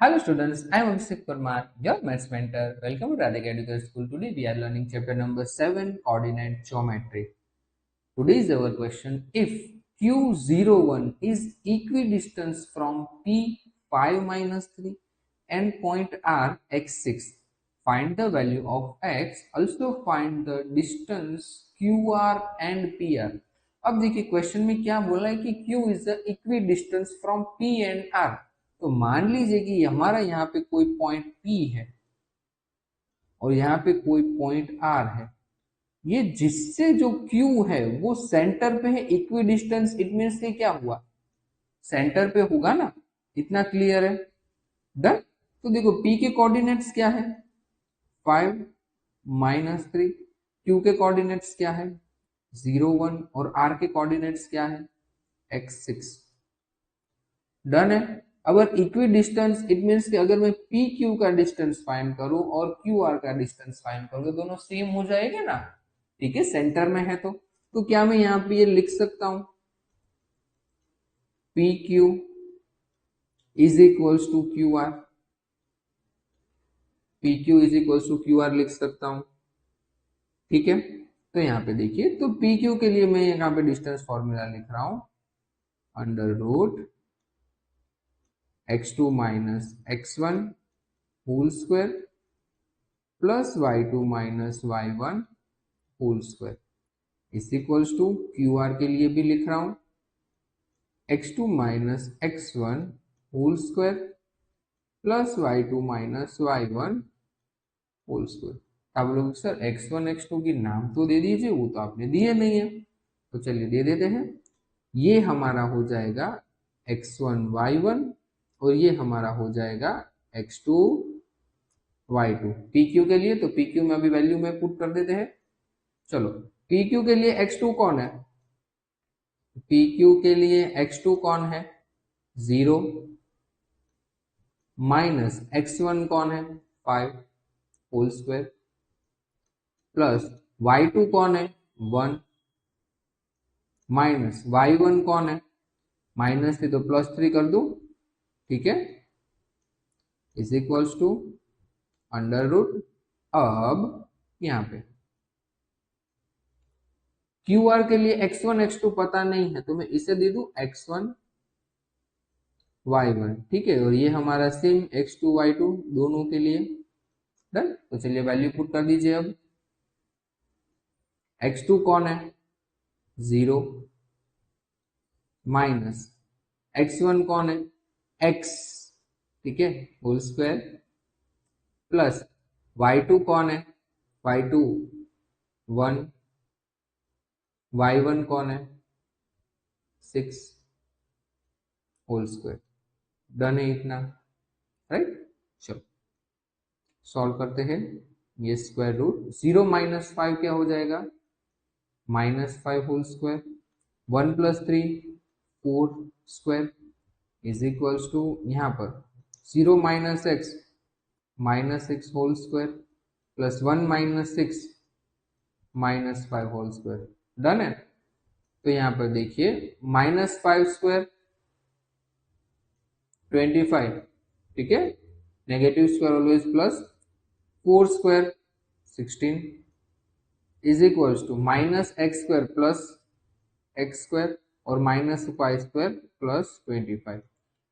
Hello students, I am Abhishek Parmar, your maths mentor. Welcome to Radhika Education School. Today we are learning chapter number 7, Coordinate Geometry. Today is our question. If Q01 is equidistant from P5 minus 3 and point R x6, find the value of x. Also find the distance QR and PR. अब देखिए question में क्या बोला है कि Q is the equidistance from P and R. तो मान लीजिए कि हमारा यहाँ पे कोई पॉइंट P है और यहाँ पे कोई पॉइंट R है। ये जिससे जो Q है वो सेंटर पे है, इक्विडिस्टेंस, इट मीन्स कि क्या हुआ, सेंटर पे होगा ना। इतना क्लियर है? डन। तो देखो P के कोऑर्डिनेट्स क्या है, 5 माइनस 3। Q के कोऑर्डिनेट्स क्या है, 0 1। और R के कोऑर्डिनेट्स क्या है, x6। डन है। अगर इक्वी डिस्टेंस, इट मीन्स कि अगर मैं पी क्यू का डिस्टेंस फाइंड करूं और क्यू आर का डिस्टेंस फाइंड करूं तो दोनों सेम हो जाएंगे ना। ठीक है, सेंटर में है तो क्या मैं यहाँ पे ये लिख सकता हूं, P Q is equals to Q R, P Q is equals to Q R लिख सकता हूं। ठीक है, तो यहाँ पे देखिए, तो पी क्यू के लिए मैं यहाँ पे डिस्टेंस फॉर्मूला लिख रहा हूं, under root x2 minus x1 whole square plus y2 minus y1 whole square is equals to Q R के लिए भी लिख रहा हूं, x2 minus x1 whole square plus y2 minus y1 whole square. आप लोग सर x1 x2 की नाम तो दे दीजिए, वो तो आपने दिए नहीं है, तो चलिए दे देते हैं। ये हमारा हो जाएगा x1 y1 और ये हमारा हो जाएगा x2 y2 पी क्यू के लिए। तो पी क्यू में अभी वैल्यू में पुट कर देते हैं। चलो, पी क्यू के लिए x2 कौन है, पी क्यू के लिए x2 कौन है, 0 माइनस x1 कौन है, 5 होल स्क्वायर प्लस y2 कौन है, 1 माइनस y1 कौन है, माइनस थी तो प्लस 3 कर दो। ठीक है, is equals to under root. अब यहां पे क्यू आर के लिए x1 x2 पता नहीं है तो मैं इसे दे दू x1 y1। ठीक है, और ये हमारा सेम x2 y2 दोनों के लिए। डन। तो चलिए वैल्यू पुट कर दीजिए। अब x2 कौन है, 0 माइनस x1 कौन है, x, ठीक है, होल स्क्वायर प्लस y2 कौन है, y2 1, y1 कौन है, 6 होल स्क्वायर। डन है इतना, राइट। चलो सॉल्व करते हैं। ये स्क्वायर रूट 0 माइनस 5 क्या हो जाएगा, minus 5 whole square, 1 plus 3 4 square is equals to यहाँ पर 0 minus X minus X whole square plus 1 minus 6 minus 5 whole square. Done है। तो यहाँ पर देखिए माइनस 5 स्क्वायर 25, ठीक है, negative square always plus, 4 square 16 is equals to minus X square plus X square और माइनस 5 स्क्वायर प्लस 25।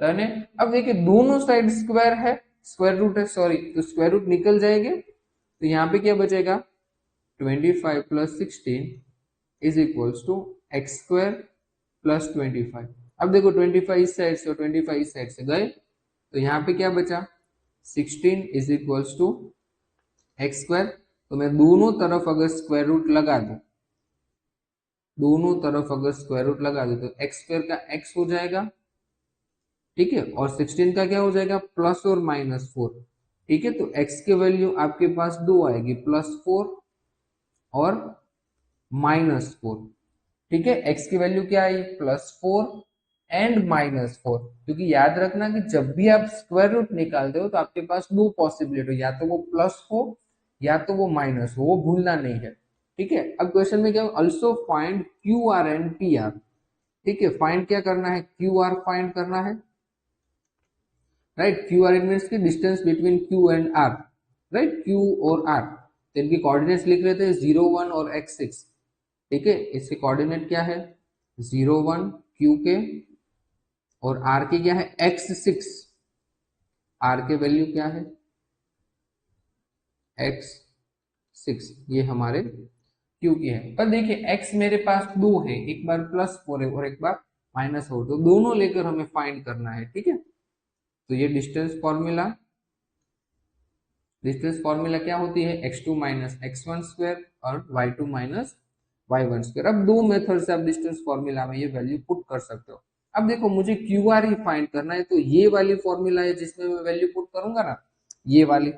डन है। अब देखिए दोनों साइड स्क्वायर है, स्क्वायर रूट है, सॉरी, तो स्क्वायर रूट निकल जाएंगे। तो यहाँ पे क्या बचेगा, 25 plus 16 is equals to X square plus 25। अब देखो 25 इस साइड से और 25 इस साइड से गए, तो यहाँ पे क्या बचा, 16 is equals to X square. तो मैं दोनों तरफ अगर स्क्वायर रूट लगा दूं, दोनों तरफ अगर स्क्वायर रूट लगा दूं तो एक्स स्क्वायर का एक्स हो जाएगा, ठीक है, और 16 का क्या हो जाएगा, प्लस और माइनस 4। ठीक है, तो x की वैल्यू आपके पास दो आएगी, +4 और -4। ठीक है, x की वैल्यू क्या आई, +4 एंड -4। क्योंकि याद रखना कि जब भी आप स्क्वायर रूट निकालते हो तो आपके पास दो पॉसिबिलिटी, या तो वो प्लस हो या तो वो माइनस हो, वो भूलना नहीं है। ठीक है, अब क्वेश्चन में क्या, also find Q R and P R. ठीक है, फाइंड क्या करना है, क्यू आर फाइंड करना है। Right. Q R it means की distance between Q and R, right, Q और आर। तो इनकी कोऑर्डिनेट्स लिख रहे थे 0 1 और x6, ठीक है। इसके कोऑर्डिनेट क्या है 0 1 क्यू के, और आर के क्या है x6, आर के वैल्यू क्या है x6, ये हमारे क्यू की है। पर देखिए x मेरे पास दो है, एक बार +4 है और एक बार -4, तो दोनों लेकर हमें फाइंड करना है, ठीक है। तो ये डिस्टेंस फॉर्मूला क्या होती है x2 माइनस x1 स्क्वायर और y2 माइनस y1 स्क्वायर। अब दो मेथड से आप डिस्टेंस फॉर्मूला में ये वैल्यू पुट कर सकते हो। अब देखो मुझे क्यू आर ही फाइंड करना है, तो ये वाली फॉर्मूला है जिसमें मैं वैल्यू पुट करूंगा ना, ये वाली,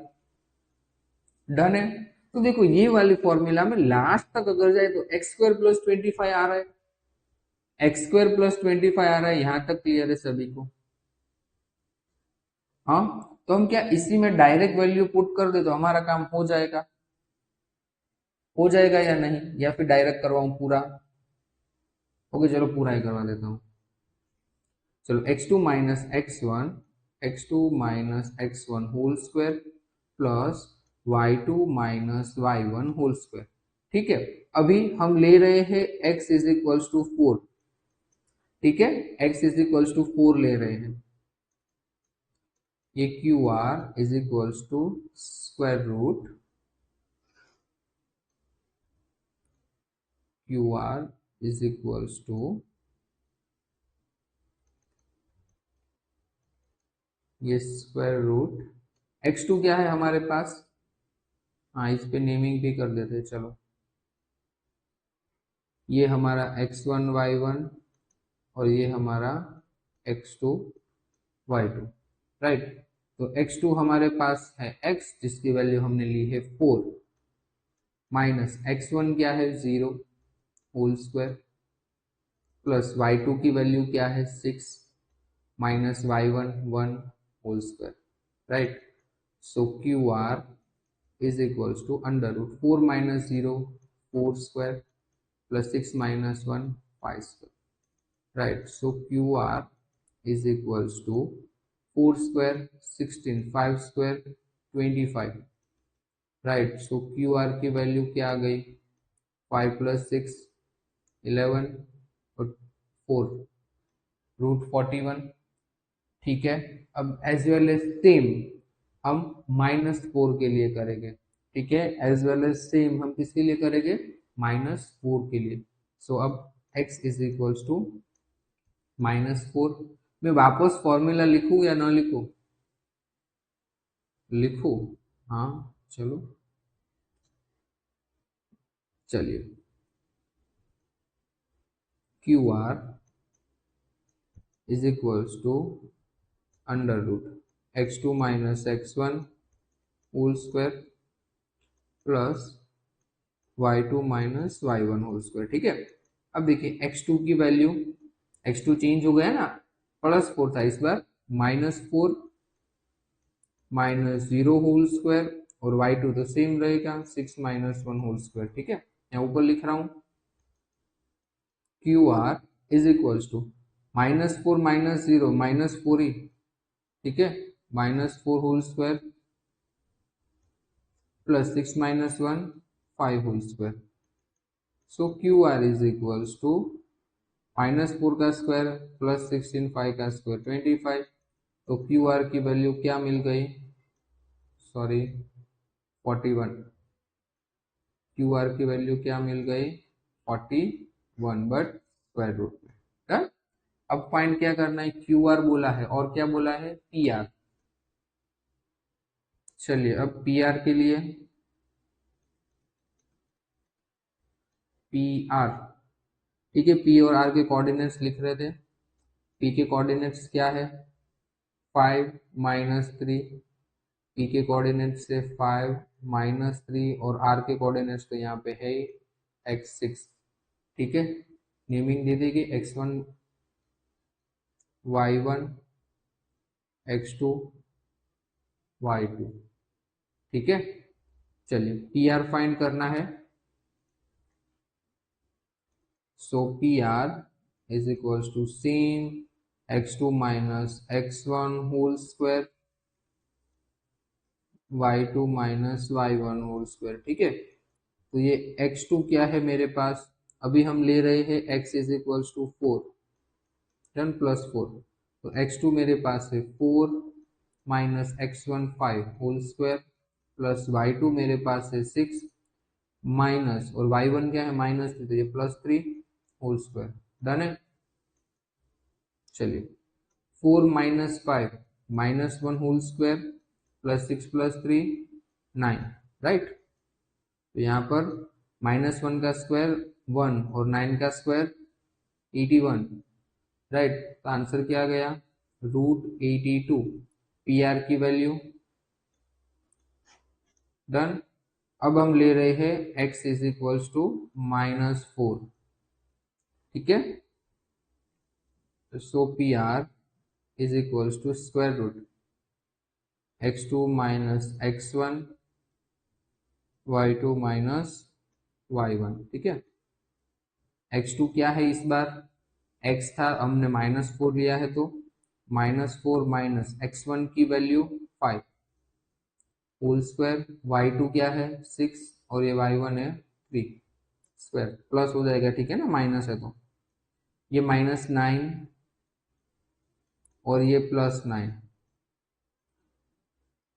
डन है। तो देखो ये वाली फॉर्मूला में लास्ट तक अगर जाए तो एक्स स्क्वायर प्लस 25 आ रहा है, एक्स स्क्वायर प्लस 25 आ रहा है, यहां तक क्लियर है सभी को। हाँ, तो हम क्या इसी में डायरेक्ट वैल्यू पुट कर दे तो हमारा काम हो जाएगा या नहीं, या फिर डायरेक्ट करवाऊं पूरा। ओके चलो पूरा ही करवा देता हूँ। चलो x2 minus x1 whole square plus y2 minus y1 whole square, ठीक है। अभी हम ले रहे हैं x इज इक्वल्स टू 4, ठीक है, x इज इक्वल्स टू 4 ले रहे हैं। ये Q R is equals to square root Q R is equals to ये स्क्वायर रूट x2 क्या है हमारे पास, हाँ इस पे नेमिंग भी कर देते हैं चलो। ये हमारा x1 y1 और ये हमारा x2 y2, राइट। तो x2 हमारे पास है x जिसकी वैल्यू हमने ली है 4, माइनस x1 क्या है 0 होल स्क्वायर, प्लस y2 की वैल्यू क्या है 6 minus y1 1 whole square, right. So Q R is equals to under root 4 minus 0 4 square plus 6 minus 1 5 square, right, so qr is equals to 4 square 16 5 square 25, right, so qr की value क्या आ गई 5 plus 6 11 और 4 root 41, ठीक है। अब as well as same हम -4 के लिए करेंगे, ठीक है, एज वेल एज सेम हम किसके लिए करेंगे -4 के लिए। सो अब x इज इक्वल्स टू -4, मैं वापस फॉर्मूला लिखूं या ना लिखूं, लिखूं, हाँ चलो, चलिए Q R is equals to under root x2 minus x1 whole square plus y2 minus y1 whole square, ठीक है। अब देखिए x2 की वैल्यू, x2 चेंज हो गया ना, +4 था, इस बार -4 माइनस 0 होल स्क्वायर और y2 तो सेम रहेगा 6 माइनस 1 होल स्क्वायर, ठीक है। यहाँ ऊपर लिख रहा हूँ Q R is equals to -4 minus 0 -4 ही, ठीक है, -4 whole square plus 6 minus 1 5 whole square. So Q R is equals to -4 का स्क्वायर प्लस 16 5 का स्क्वायर 25, तो क्यू आर की वैल्यू क्या मिल गई, सॉरी 41, क्यू आर की वैल्यू क्या मिल गई 41 बट स्क्वायर रूट में, डन। अब फाइंड क्या करना है, क्यू आर बोला है और क्या बोला है पी आर। चलिए अब पी आर के लिए पी आर, ठीक है, पी और आर के कोऑर्डिनेट्स लिख रहे थे। पी के कोऑर्डिनेट्स क्या है 5 माइनस 3, पी के कोऑर्डिनेट्स से 5 -3 और आर के कोऑर्डिनेट्स तो यहाँ पे है x6, ठीक है। नेमिंग दे देगी x1 y1 x2 y2, ठीक है। चलिए पी आर फाइंड करना है, so P R is equals to same x2 minus x1 whole square y2 minus y1 whole square. ठीक है, तो ये x2 क्या है मेरे पास, अभी हम ले रहे हैं x is equals to 4, done, plus 4, तो x2 मेरे पास है 4 minus x1 5 whole square plus y2 मेरे पास है 6 माइनस, और y1 क्या है माइनस 3, तो ये प्लस 3 होल स्क्वायर। डन है, चलिए 4 minus 5 minus 1 whole square plus 6 plus 3 9, right. तो यहाँ पर माइनस 1 का स्क्वायर 1 और 9 का स्क्वायर 81, राइट। तो आंसर क्या गया, √82 पी आर की वैल्यू। डन, अब हम ले रहे हैं x इज इक्वल्स टू -4। ठीक है, so P R is equals to square root x2 minus x1 y2 minus y1। ठीक है, x2 क्या है इस बार, x था, हमने -4 लिया है, तो -4 माइनस x1 की वैल्यू 5 होल स्क्वायर, y2 क्या है 6 और ये y1 है 3 स्क्वायर, प्लस हो जाएगा, ठीक है ना, माइनस है तो ये -9 और ये +9।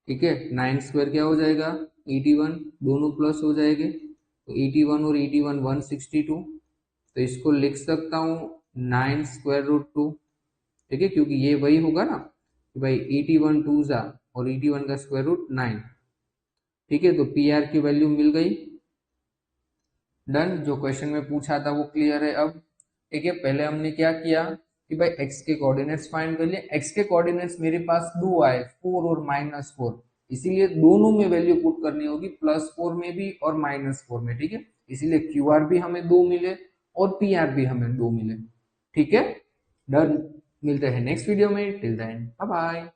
ठीक है, 9 स्क्वायर क्या हो जाएगा 81, दोनों प्लस हो जाएंगे, तो 81 और 81 162, तो इसको लिख सकता हूँ 9 स्क्वायर रूट 2। ठीक है, क्योंकि ये वही होगा ना कि भाई 81 टू जा और 81 का स्क्वायर रूट 9। ठीक है, तो पी आर की वैल्यू मिल गई। डन, जो क्वेश्चन में पूछा था वो क्लियर है अब। ठीक है, पहले हमने क्या किया कि भाई x के कोऑर्डिनेट्स फाइंड कर लिए, x के कोऑर्डिनेट्स मेरे पास दो आए 4 और -4, इसीलिए दोनों में वैल्यू पुट करनी होगी, +4 में भी और -4 में। ठीक है, इसीलिए क्यू आर भी हमें 2 मिले और पी आर भी हमें 2 मिले। ठीक है, डन, मिलते हैं नेक्स्ट वीडियो में, टिल देन बाय बाय।